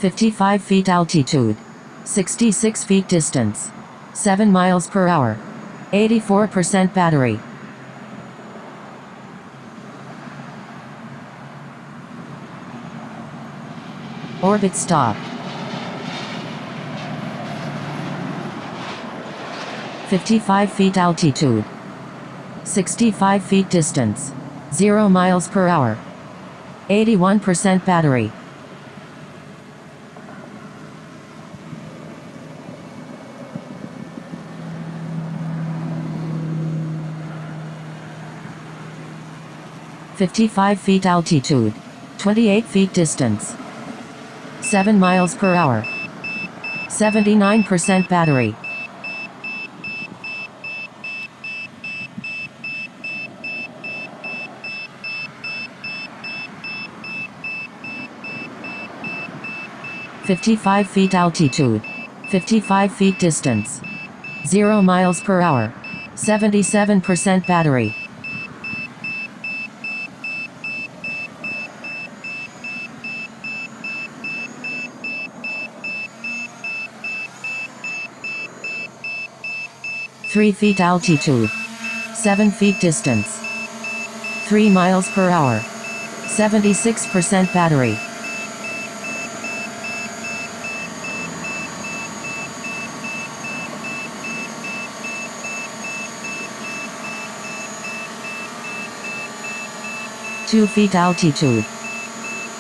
55 feet altitude. 66 feet distance. 7 miles per hour. 84% battery. Orbit stop. 55 feet altitude. 65 feet distance. 0 miles per hour. 81% battery. "55 feet altitude. 28 feet distance. 7 miles per hour. 79% battery. "55 feet altitude. 55 feet distance. 0 miles per hour. 77% battery. "3 feet altitude. 7 feet distance. 3 miles per hour. 76% battery. "2 feet altitude.